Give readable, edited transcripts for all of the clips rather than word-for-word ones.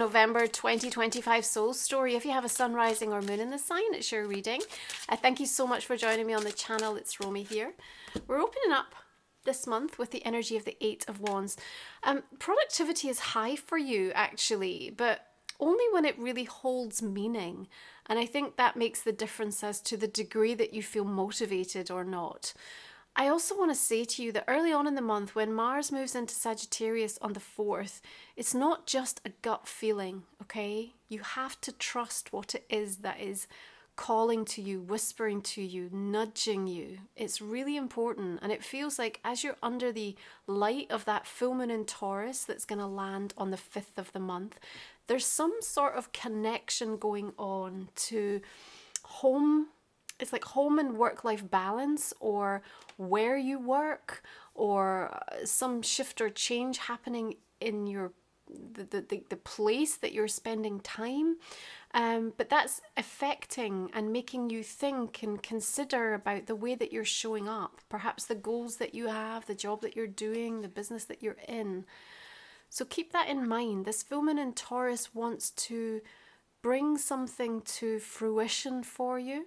November 2025 Soul Story. If you have a sun, rising, or moon in the sign, it's your reading. Thank you so much for joining me on the channel. It's Romy here. We're opening up this month with the energy of the Eight of Wands. Productivity is high for you, actually, but only when it really holds meaning. And I think that makes the difference as to the degree that you feel motivated or not. I also want to say to you that early on in the month, when Mars moves into Sagittarius on the 4th, it's not just a gut feeling, okay? You have to trust what it is that is calling to you, whispering to you, nudging you. It's really important. And it feels like as you're under the light of that full moon in Taurus that's going to land on the 5th of the month, there's some sort of connection going on to home. It's like home and work-life balance, or where you work, or some shift or change happening in your the place that you're spending time. But that's affecting and making you think and consider about the way that you're showing up, perhaps the goals that you have, the job that you're doing, the business that you're in. So keep that in mind. This full moon in Taurus wants to bring something to fruition for you.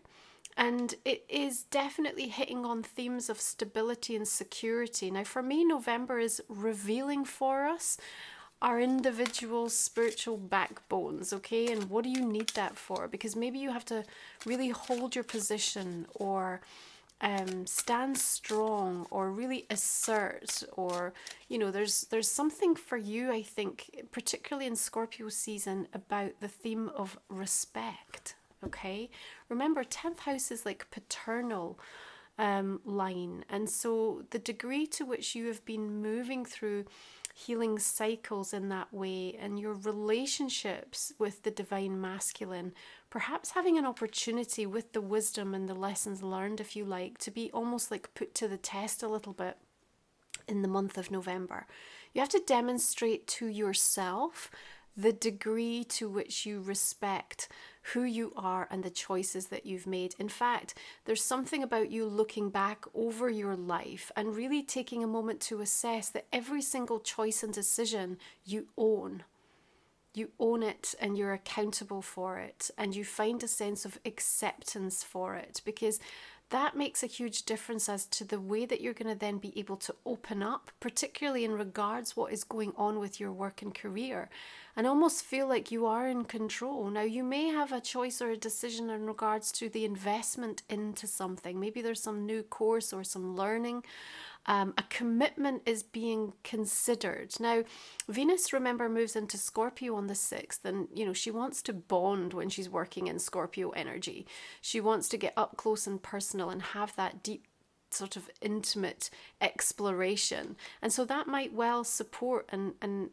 And it is definitely hitting on themes of stability and security. Now, for me, November is revealing for us our individual spiritual backbones, okay? And what do you need that for? Because maybe you have to really hold your position, or stand strong, or really assert, or, you know, there's something for you, I think, particularly in Scorpio season, about the theme of respect. Okay, remember 10th house is like paternal line, and so the degree to which you have been moving through healing cycles in that way, and your relationships with the divine masculine, perhaps having an opportunity with the wisdom and the lessons learned, if you like, to be almost like put to the test a little bit in the month of November. You have to demonstrate to yourself the degree to which you respect who you are and the choices that you've made. In fact, there's something about you looking back over your life and really taking a moment to assess that every single choice and decision you own. You own it, and you're accountable for it, and you find a sense of acceptance for it, because that makes a huge difference as to the way that you're going to then be able to open up, particularly in regards what is going on with your work and career, and almost feel like you are in control. Now, you may have a choice or a decision in regards to the investment into something. Maybe there's some new course or some learning. A commitment is being considered. Now, Venus, remember, moves into Scorpio on the 6th, and, you know, she wants to bond when she's working in Scorpio energy. She wants to get up close and personal and have that deep sort of intimate exploration. And so that might well support and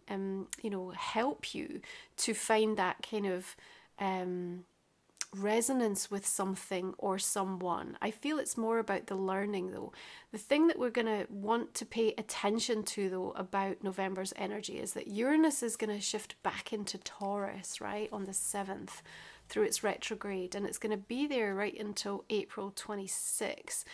you know, help you to find that kind of resonance with something or someone. I feel it's more about the learning, though. The thing that we're going to want to pay attention to, though, about November's energy is that Uranus is going to shift back into Taurus, right, on the 7th through its retrograde, and it's going to be there right until April 26.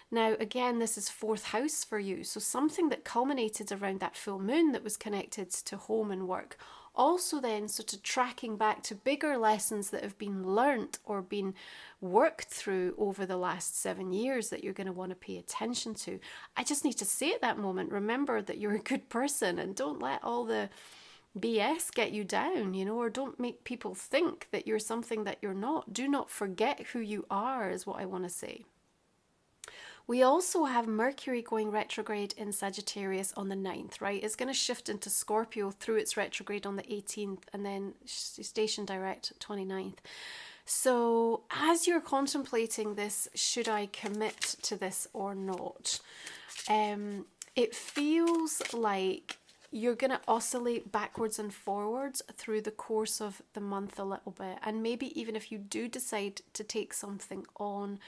Now, again, this is 4th house for you, so something that culminated around that full moon that was connected to home and work. Also then sort of tracking back to bigger lessons that have been learnt or been worked through over the last 7 years that you're going to want to pay attention to. I just need to say at that moment, remember that you're a good person, and don't let all the BS get you down, you know, or don't make people think that you're something that you're not. Do not forget who you are, is what I want to say. We also have Mercury going retrograde in Sagittarius on the 9th, right? It's going to shift into Scorpio through its retrograde on the 18th, and then station direct 29th. So as you're contemplating this, should I commit to this or not? It feels like you're going to oscillate backwards and forwards through the course of the month a little bit. And maybe even if you do decide to take something on,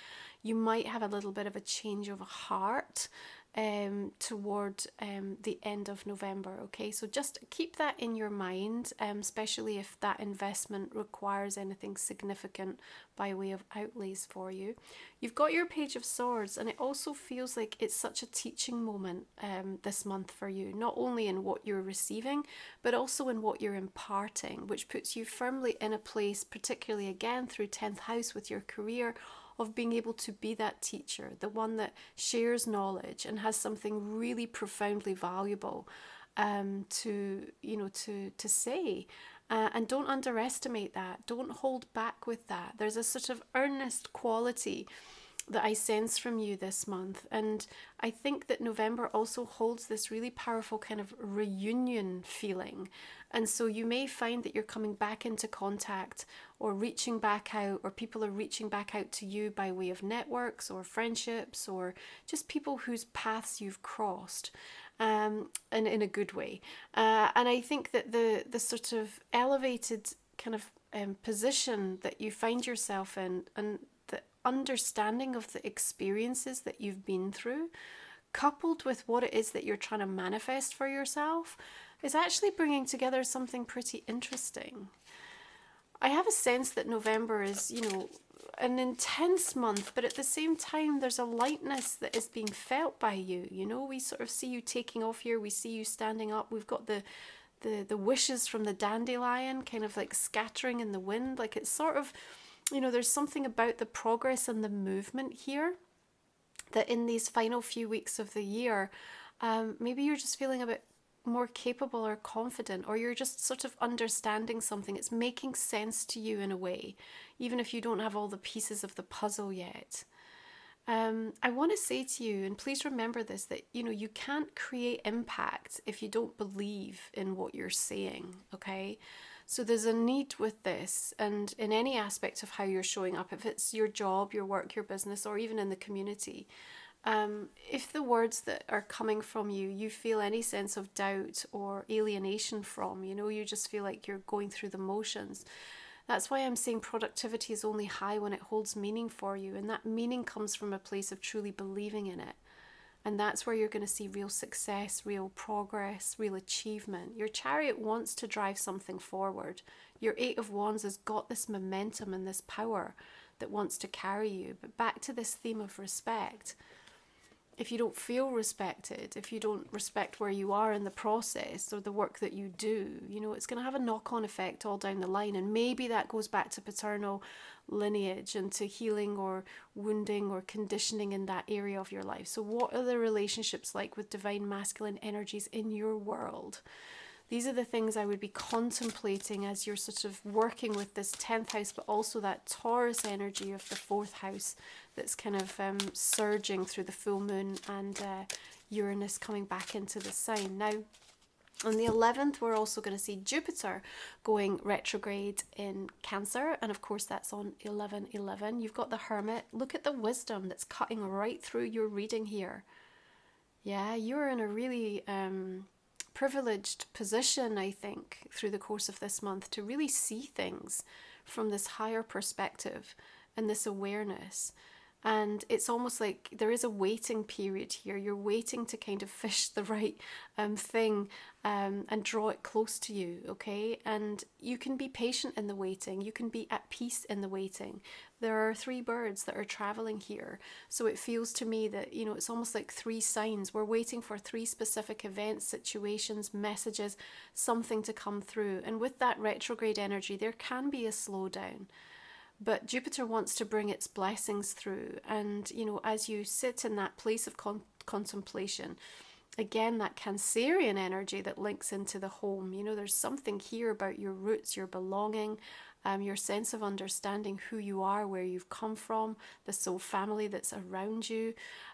you might have a little bit of a change of heart. toward the end of November. Okay, so just keep that in your mind, especially if that investment requires anything significant by way of outlays for you. You've got your Page of Swords, and it also feels like it's such a teaching moment this month for you, not only in what you're receiving, but also in what you're imparting, which puts you firmly in a place, particularly again through 10th house with your career, of being able to be that teacher, the one that shares knowledge and has something really profoundly valuable to say. And don't underestimate that. Don't hold back with that. There's a sort of earnest quality that I sense from you this month. And I think that November also holds this really powerful kind of reunion feeling. And so you may find that you're coming back into contact or reaching back out, or people are reaching back out to you by way of networks or friendships or just people whose paths you've crossed. And in a good way. And I think that the sort of elevated kind of position that you find yourself in, and the understanding of the experiences that you've been through, coupled with what it is that you're trying to manifest for yourself, is actually bringing together something pretty interesting. I have a sense that November is, an intense month, but at the same time, there's a lightness that is being felt by you. We sort of see you taking off here. We see you standing up. We've got the wishes from the dandelion kind of like scattering in the wind. Like it's sort of, there's something about the progress and the movement here that in these final few weeks of the year, maybe you're just feeling a bit more capable or confident, or you're just sort of understanding something. It's making sense to you in a way, even if you don't have all the pieces of the puzzle yet. I want to say to you, and please remember this, that you can't create impact if you don't believe in what you're saying. Okay, so there's a need with this, and in any aspect of how you're showing up, if it's your job, your work, your business, or even in the community. If the words that are coming from you feel any sense of doubt or alienation from, you just feel like you're going through the motions. That's why I'm saying productivity is only high when it holds meaning for you. And that meaning comes from a place of truly believing in it. And that's where you're going to see real success, real progress, real achievement. Your Chariot wants to drive something forward. Your Eight of Wands has got this momentum and this power that wants to carry you. But back to this theme of respect. If you don't feel respected, if you don't respect where you are in the process or the work that you do, it's going to have a knock-on effect all down the line. And maybe that goes back to paternal lineage and to healing or wounding or conditioning in that area of your life. So what are the relationships like with divine masculine energies in your world? These are the things I would be contemplating as you're sort of working with this 10th house, but also that Taurus energy of the 4th house that's kind of surging through the full moon and Uranus coming back into the sign. Now, on the 11th, we're also going to see Jupiter going retrograde in Cancer. And of course, that's on 11/11. You've got the Hermit. Look at the wisdom that's cutting right through your reading here. Yeah, you're in a really privileged position, I think, through the course of this month to really see things from this higher perspective and this awareness. And it's almost like there is a waiting period here. You're waiting to kind of fish the right thing and draw it close to you, okay? And you can be patient in the waiting. You can be at peace in the waiting. There are 3 birds that are traveling here. So it feels to me that, it's almost like 3 signs. We're waiting for 3 specific events, situations, messages, something to come through. And with that retrograde energy, there can be a slowdown. But Jupiter wants to bring its blessings through. And, as you sit in that place of contemplation, again, that Cancerian energy that links into the home, there's something here about your roots, your belonging, your sense of understanding who you are, where you've come from, the soul family that's around you.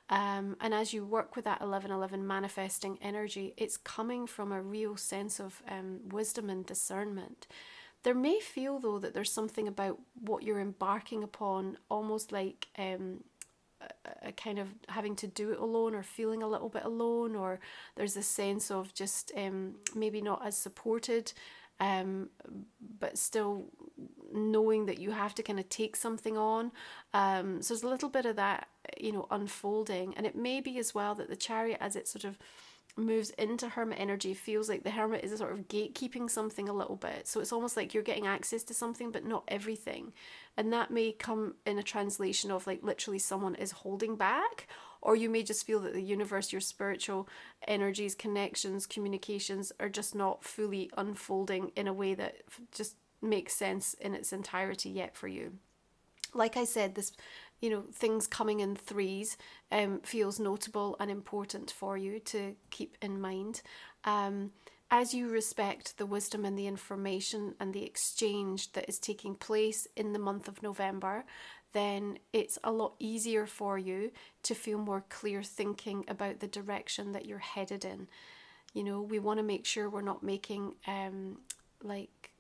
And as you work with that 11/11 manifesting energy, it's coming from a real sense of wisdom and discernment. There may feel, though, that there's something about what you're embarking upon, almost like a kind of having to do it alone or feeling a little bit alone, or there's a sense of just maybe not as supported, but still knowing that you have to kind of take something on. So there's a little bit of that unfolding. And it may be as well that the Chariot, as it sort of moves into Hermit energy, feels like the Hermit is sort of gatekeeping something a little bit. So it's almost like you're getting access to something, but not everything. And that may come in a translation of like literally someone is holding back, or you may just feel that the universe, your spiritual energies, connections, communications are just not fully unfolding in a way that just makes sense in its entirety yet for you. Like I said, this, things coming in threes feels notable and important for you to keep in mind. As you respect the wisdom and the information and the exchange that is taking place in the month of November, then it's a lot easier for you to feel more clear thinking about the direction that you're headed in. We want to make sure we're not making like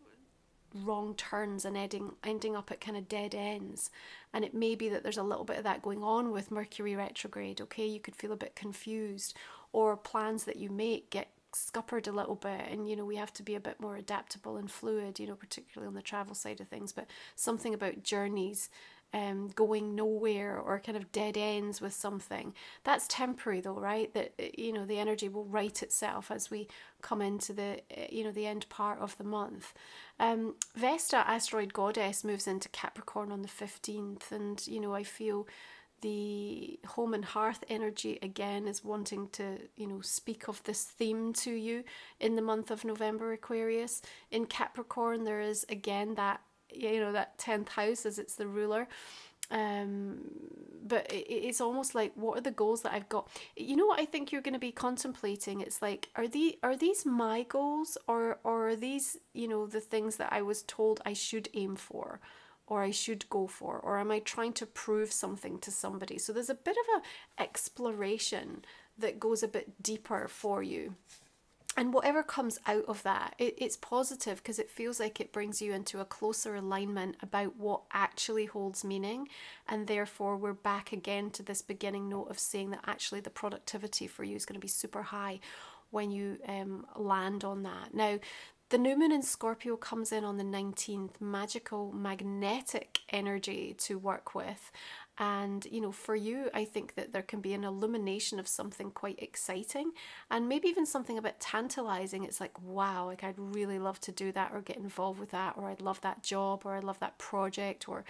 wrong turns and ending up at kind of dead ends. And it may be that there's a little bit of that going on with Mercury retrograde. Okay, you could feel a bit confused, or plans that you make get scuppered a little bit, and we have to be a bit more adaptable and fluid, particularly on the travel side of things. But something about journeys going nowhere or kind of dead ends with something, that's temporary though, right? That the energy will right itself as we come into the the end part of the month. Vesta, asteroid goddess, moves into Capricorn on the 15th, and I feel the home and hearth energy again is wanting to speak of this theme to you in the month of November, Aquarius. In Capricorn, there is again that that 10th house, as it's the ruler. But it's almost like, what are the goals that I've got? What I think you're going to be contemplating? It's like, are these my goals, or are these the things that I was told I should aim for, or I should go for, or am I trying to prove something to somebody? So there's a bit of a exploration that goes a bit deeper for you. And whatever comes out of that, it's positive, because it feels like it brings you into a closer alignment about what actually holds meaning. And therefore, we're back again to this beginning note of saying that actually the productivity for you is going to be super high when you land on that. Now, the new moon in Scorpio comes in on the 19th, magical, magnetic energy to work with. And, for you, I think that there can be an illumination of something quite exciting, and maybe even something a bit tantalizing. It's like, wow, like I'd really love to do that or get involved with that, or I'd love that job, or I love that project, or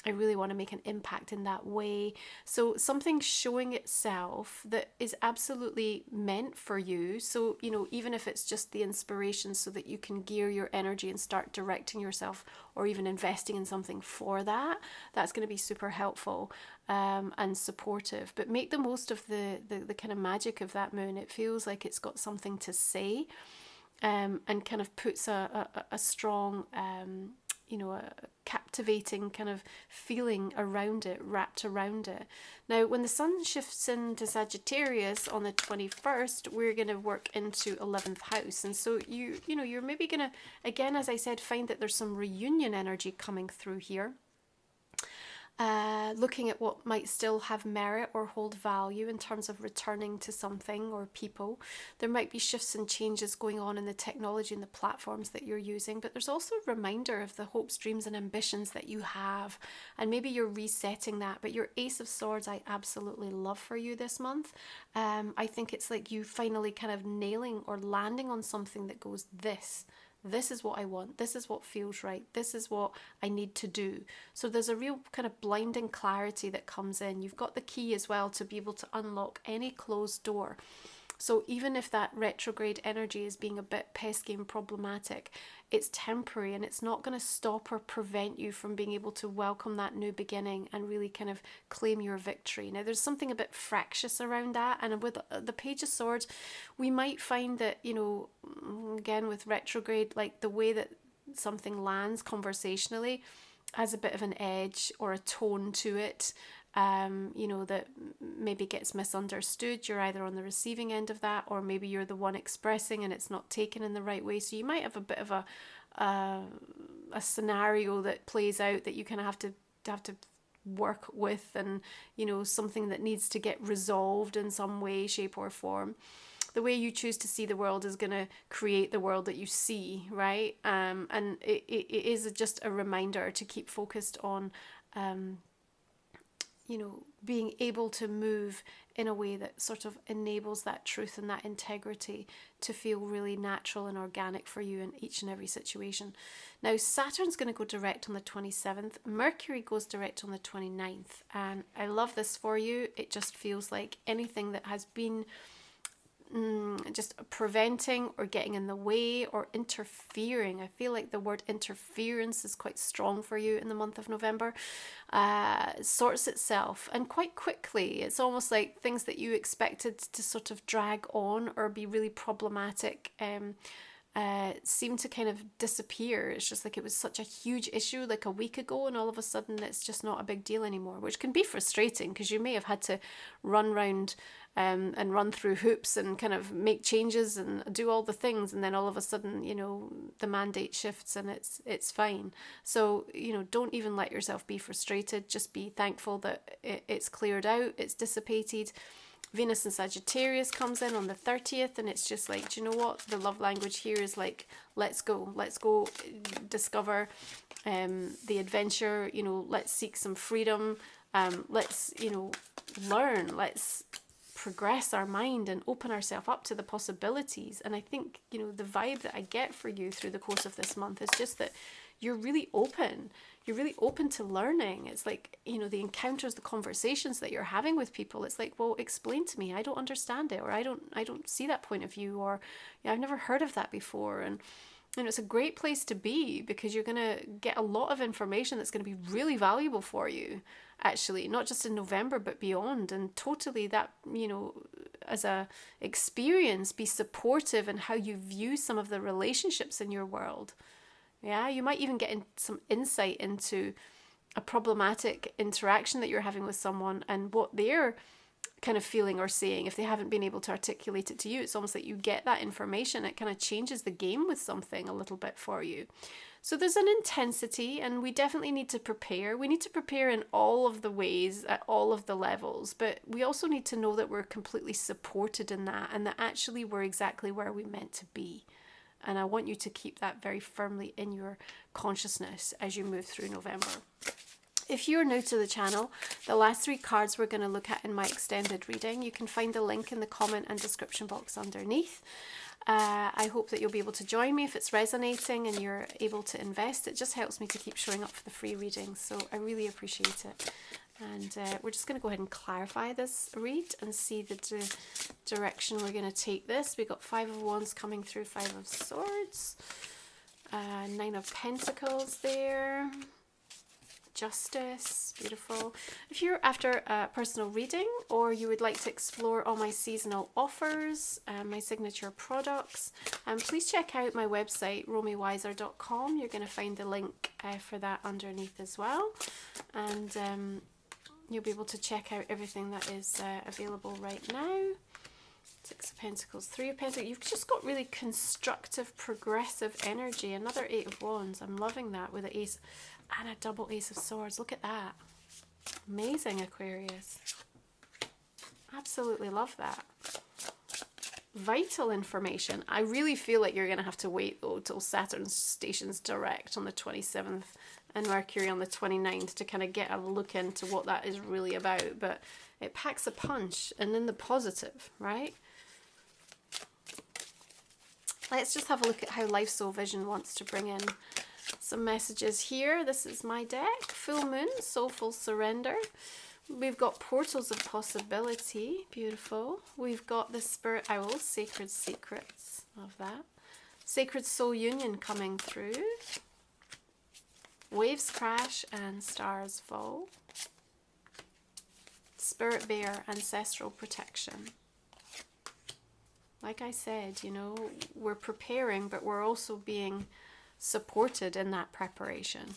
I really want to make an impact in that way. So something showing itself that is absolutely meant for you. So, even if it's just the inspiration so that you can gear your energy and start directing yourself, or even investing in something for that, that's going to be super helpful and supportive. But make the most of the kind of magic of that moon. It feels like it's got something to say, and kind of puts a strong a captivating kind of feeling around it, wrapped around it. Now, when the sun shifts into Sagittarius on the 21st, we're going to work into 11th house. And so you're maybe going to, again, as I said, find that there's some reunion energy coming through here. Looking at what might still have merit or hold value in terms of returning to something or people. There might be shifts and changes going on in the technology and the platforms that you're using, but there's also a reminder of the hopes, dreams and ambitions that you have, and maybe you're resetting that. But your Ace of Swords, I absolutely love for you this month. I think it's like you finally kind of nailing or landing on something that goes, this is what I want. This is what feels right. This is what I need to do. So there's a real kind of blinding clarity that comes in. You've got the key as well to be able to unlock any closed door. So even if that retrograde energy is being a bit pesky and problematic, it's temporary, and it's not going to stop or prevent you from being able to welcome that new beginning and really kind of claim your victory. Now, there's something a bit fractious around that, and with the Page of Swords, we might find that, again with retrograde, like the way that something lands conversationally has a bit of an edge or a tone to it. That maybe gets misunderstood. You're either on the receiving end of that, or maybe you're the one expressing and it's not taken in the right way. So you might have a bit of a scenario that plays out that you kind of have to work with, and something that needs to get resolved in some way, shape or form. The way you choose to see the world is going to create the world that you see, right? And it is just a reminder to keep focused on you know, being able to move in a way that sort of enables that truth and that integrity to feel really natural and organic for you in each and every situation. Now, Saturn's going to go direct on the 27th. Mercury goes direct on the 29th. And I love this for you. It just feels like anything that has been just preventing or getting in the way or interfering. I feel like the word interference is quite strong for you in the month of November. Sorts itself, and quite quickly. It's almost like things that you expected to sort of drag on or be really problematic seem to kind of disappear. It's just like it was such a huge issue like a week ago, and all of a sudden it's just not a big deal anymore, which can be frustrating because you may have had to run round and run through hoops and kind of make changes and do all the things, and then all of a sudden, you know, the mandate shifts and it's fine. So, you know, don't even let yourself be frustrated. Just be thankful that it's cleared out, it's dissipated. Venus in Sagittarius comes in on the 30th, and it's just like, do you know what? The love language here is like, let's go discover the adventure, you know, let's seek some freedom, let's, you know, learn, let's progress our mind and open ourselves up to the possibilities. And I think, you know, the vibe that I get for you through the course of this month is just that you're really open. You're really open to learning. It's like, you know, the encounters, the conversations that you're having with people. It's like, well, explain to me. I don't understand it, or I don't see that point of view, or yeah, I've never heard of that before. And it's a great place to be because you're going to get a lot of information that's going to be really valuable for you, actually, not just in November, but beyond. And totally that, you know, as a experience, be supportive in how you view some of the relationships in your world. Yeah, you might even get some insight into a problematic interaction that you're having with someone and what they're kind of feeling or saying if they haven't been able to articulate it to you. It's almost like you get that information. It kind of changes the game with something a little bit for you. So there's an intensity, and we definitely need to prepare. We need to prepare in all of the ways, at all of the levels, but we also need to know that we're completely supported in that, and that actually we're exactly where we're meant to be. And I want you to keep that very firmly in your consciousness as you move through November. If you're new to the channel, the last 3 cards we're going to look at in my extended reading, you can find the link in the comment and description box underneath. I hope that you'll be able to join me if it's resonating and you're able to invest. It just helps me to keep showing up for the free readings, so I really appreciate it. And we're just going to go ahead and clarify this read and see the direction we're going to take this. We've got 5 of Wands coming through, 5 of Swords, 9 of Pentacles there, Justice, beautiful. If you're after a personal reading, or you would like to explore all my seasonal offers, my signature products, please check out my website, romywiser.com. You're going to find the link for that underneath as well. And you'll be able to check out everything that is available right now. 6 of Pentacles, 3 of Pentacles. You've just got really constructive, progressive energy. Another 8 of Wands. I'm loving that with an Ace and a double Ace of Swords. Look at that. Amazing, Aquarius. Absolutely love that. Vital information. I really feel like you're going to have to wait, though, till Saturn stations direct on the 27th and Mercury on the 29th to kind of get a look into what that is really about. But it packs a punch, and in the positive, right? Let's just have a look at how Life Soul Vision wants to bring in some messages here. This is my deck. Full Moon, Soulful Surrender. We've got Portals of Possibility. Beautiful. We've got the Spirit Owl, Sacred Secrets. Love that. Sacred Soul Union coming through. Waves Crash and Stars Fall. Spirit Bear, Ancestral Protection. Like I said, you know, we're preparing, but we're also being supported in that preparation.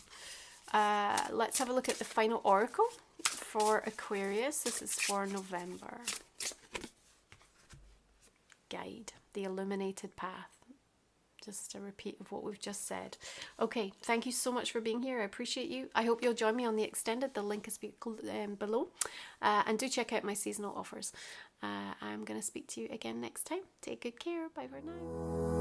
Let's have a look at the final oracle for Aquarius. This is for November. Guide, the illuminated path. Just a repeat of what we've just said. Okay, thank you so much for being here. I appreciate you. I hope you'll join me on the extended. The link is below. And do check out my seasonal offers. I'm going to speak to you again next time. Take good care. Bye for now.